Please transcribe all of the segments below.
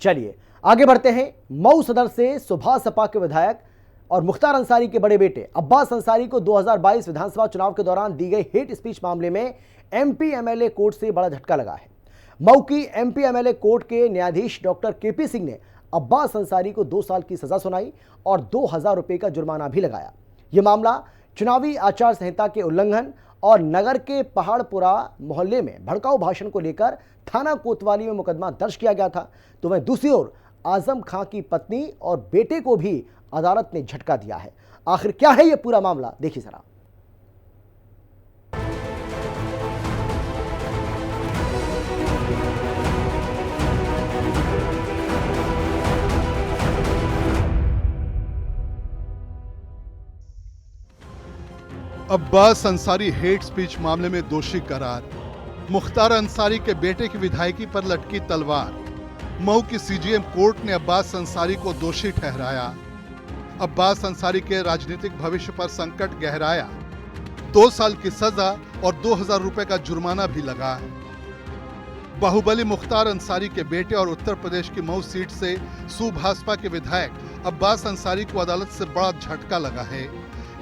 चलिए आगे बढ़ते हैं। मऊ सदर से सुभाष सपा के विधायक और मुख्तार अंसारी के बड़े बेटे अब्बास अंसारी को 2022 विधानसभा चुनाव के दौरान दी गई हेट स्पीच मामले में एमपी एमएलए कोर्ट से बड़ा झटका लगा है। मऊ की एमपी एमएलए कोर्ट के न्यायाधीश डॉक्टर केपी सिंह ने अब्बास अंसारी को 2 साल की सजा सुनाई और 2000 रुपए का जुर्माना भी लगाया। यह मामला चुनावी आचार संहिता के उल्लंघन और नगर के पहाड़पुरा मोहल्ले में भड़काऊ भाषण को लेकर थाना कोतवाली में मुकदमा दर्ज किया गया था। तो वहीं दूसरी ओर आजम खां की पत्नी और बेटे को भी अदालत ने झटका दिया है। आखिर क्या है यह पूरा मामला, देखिए जरा। अब्बास अंसारी हेट स्पीच मामले में दोषी करार। मुख्तार अंसारी के बेटे की विधायकी पर लटकी तलवार। मऊ की सीजीएम कोर्ट ने अब्बास अंसारी को दोषी ठहराया। अब्बास अंसारी के राजनीतिक भविष्य पर संकट गहराया। 2 साल की सजा और 2000 रुपए का जुर्माना भी लगा है। बाहुबली मुख्तार अंसारी के बेटे और उत्तर प्रदेश की मऊ सीट से सुभाषपा के विधायक अब्बास अंसारी को अदालत से बड़ा झटका लगा है।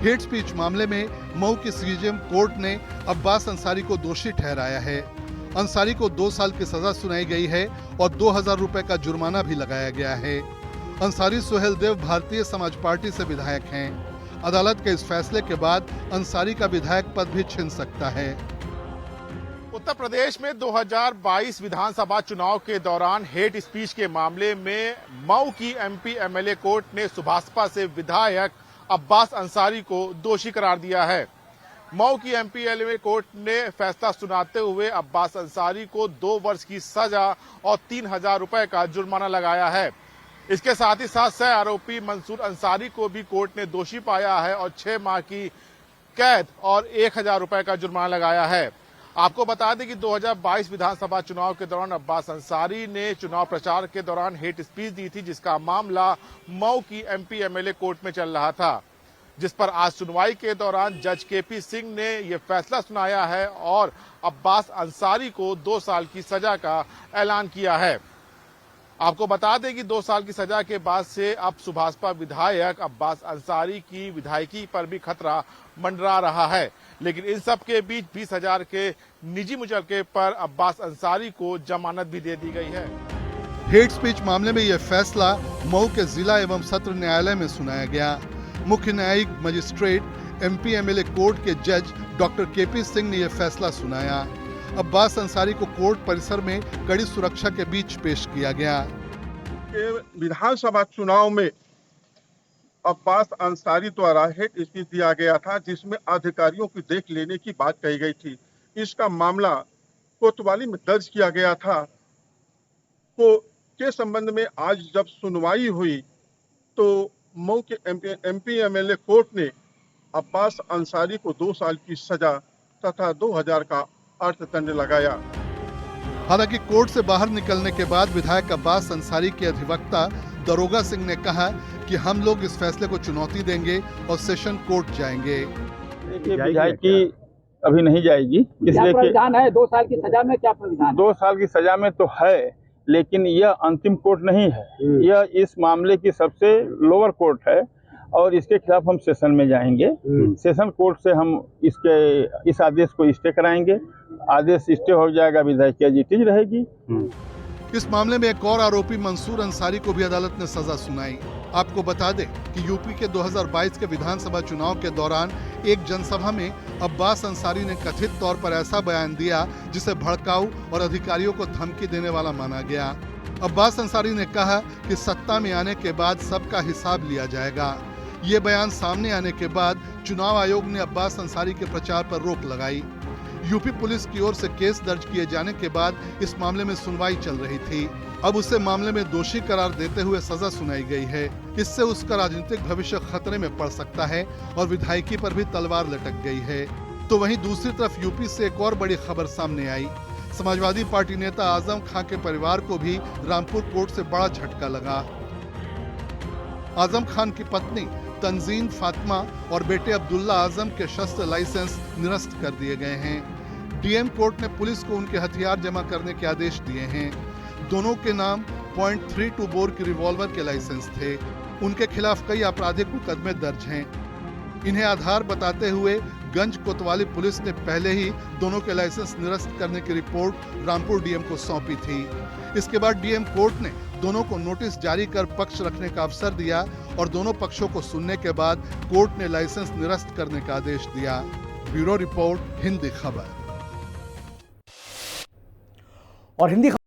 हेट स्पीच मामले में मऊ की सीजीएम कोर्ट ने अब्बास अंसारी को दोषी ठहराया है। अंसारी को 2 साल की सजा सुनाई गई है और 2000 रुपए का जुर्माना भी लगाया गया है। अंसारी सुहेल देव भारतीय समाज पार्टी से विधायक हैं। अदालत के इस फैसले के बाद अंसारी का विधायक पद भी छिन सकता है। उत्तर प्रदेश में 2022 विधानसभा चुनाव के दौरान हेट स्पीच के मामले में मऊ की एमपी एमएलए कोर्ट ने सुभाषपा से विधायक अब्बास अंसारी को दोषी करार दिया है। मऊ की एमपी एमएलए कोर्ट ने फैसला सुनाते हुए अब्बास अंसारी को 2 वर्ष की सजा और 3000 रुपए का जुर्माना लगाया है। इसके साथ ही साथ सह आरोपी मंसूर अंसारी को भी कोर्ट ने दोषी पाया है और 6 माह की कैद और 1000 रुपए का जुर्माना लगाया है। आपको बता दें कि 2022 विधानसभा चुनाव के दौरान अब्बास अंसारी ने चुनाव प्रचार के दौरान हेट स्पीच दी थी, जिसका मामला मऊ की एमपी एमएलए कोर्ट में चल रहा था, जिस पर आज सुनवाई के दौरान जज केपी सिंह ने यह फैसला सुनाया है और अब्बास अंसारी को 2 साल की सजा का ऐलान किया है। आपको बता दें कि 2 साल की सजा के बाद से अब सुभाषपा विधायक अब्बास अंसारी की विधायकी पर भी खतरा मंडरा रहा है। लेकिन इन सब के बीच 20,000 के निजी मुचलके पर अब्बास अंसारी को जमानत भी दे दी गई है। हेट स्पीच मामले में यह फैसला मऊ के जिला एवं सत्र न्यायालय में सुनाया गया। मुख्य न्यायिक मजिस्ट्रेट एमपी एमएलए कोर्ट के जज डॉक्टर केपी सिंह ने यह फैसला सुनाया। अब्बास अंसारी को कोर्ट परिसर में कड़ी सुरक्षा के बीच पेश किया गया। विधानसभा चुनाव में अब्बास अंसारी द्वारा हेट स्पीच दिया गया था, जिसमें अधिकारियों की देख लेने की बात कही गई थी। इसका मामला कोतवाली में दर्ज किया गया था। के संबंध में आज जब सुनवाई हुई तो मऊ के एमपी एमएलए कोर्ट ने अब्बास अंसारी को 2 साल की सजा तथा 2000 का अर्थदंड लगाया। हालांकि कोर्ट से बाहर निकलने के बाद विधायक अब्बास अंसारी के अधिवक्ता दरोगा सिंह ने कहा कि हम लोग इस फैसले को चुनौती देंगे और सेशन कोर्ट जाएंगे। विधायकी अभी नहीं जाएगी। क्या प्रावधान है 2 साल की सजा में? क्या प्रावधान? 2 साल की सजा में तो है, लेकिन यह अंतिम कोर्ट नहीं है। यह इस मामले की सबसे लोअर कोर्ट है और इसके खिलाफ हम सेशन में जाएंगे। सेशन कोर्ट से हम इस आदेश को स्टे कराएंगे। आदेश स्टे हो जाएगा, विधायकी एजिटेज रहेगी। इस मामले में एक और आरोपी मंसूर अंसारी को भी अदालत ने सजा सुनाई। आपको बता दें कि यूपी के 2022 के विधानसभा चुनाव के दौरान एक जनसभा में अब्बास अंसारी ने कथित तौर पर ऐसा बयान दिया जिसे भड़काऊ और अधिकारियों को धमकी देने वाला माना गया। अब्बास अंसारी ने कहा कि सत्ता में आने के बाद सबका हिसाब लिया जाएगा। ये बयान सामने आने के बाद चुनाव आयोग ने अब्बास अंसारी के प्रचार पर रोक लगाई। यूपी पुलिस की ओर से केस दर्ज किए जाने के बाद इस मामले में सुनवाई चल रही थी। अब उसे मामले में दोषी करार देते हुए सजा सुनाई गई है। इससे उसका राजनीतिक भविष्य खतरे में पड़ सकता है और विधायकी पर भी तलवार लटक गई है। तो वहीं दूसरी तरफ यूपी से एक और बड़ी खबर सामने आई। समाजवादी पार्टी नेता आजम खां के परिवार को भी रामपुर कोर्ट से बड़ा झटका लगा। आजम खान की पत्नी तंजीन फातिमा और बेटे अब्दुल्ला आजम के शस्त्र लाइसेंस निरस्त कर दिए गए हैं। डीएम कोर्ट ने पुलिस को उनके हथियार जमा करने के आदेश दिए हैं। दोनों के नाम .32 बोर की रिवॉल्वर के लाइसेंस थे। उनके खिलाफ कई आपराधिक मुकदमे दर्ज हैं। इन्हें आधार बताते हुए गंज कोतवाली पुलिस ने पहले ही दोनों के लाइसेंस निरस्त करने की रिपोर्ट रामपुर डीएम को सौंपी थी। इसके बाद डीएम कोर्ट ने दोनों को नोटिस जारी कर पक्ष रखने का अवसर दिया और दोनों पक्षों को सुनने के बाद कोर्ट ने लाइसेंस निरस्त करने का आदेश दिया। ब्यूरो रिपोर्ट, हिंदी खबर। और हिंदी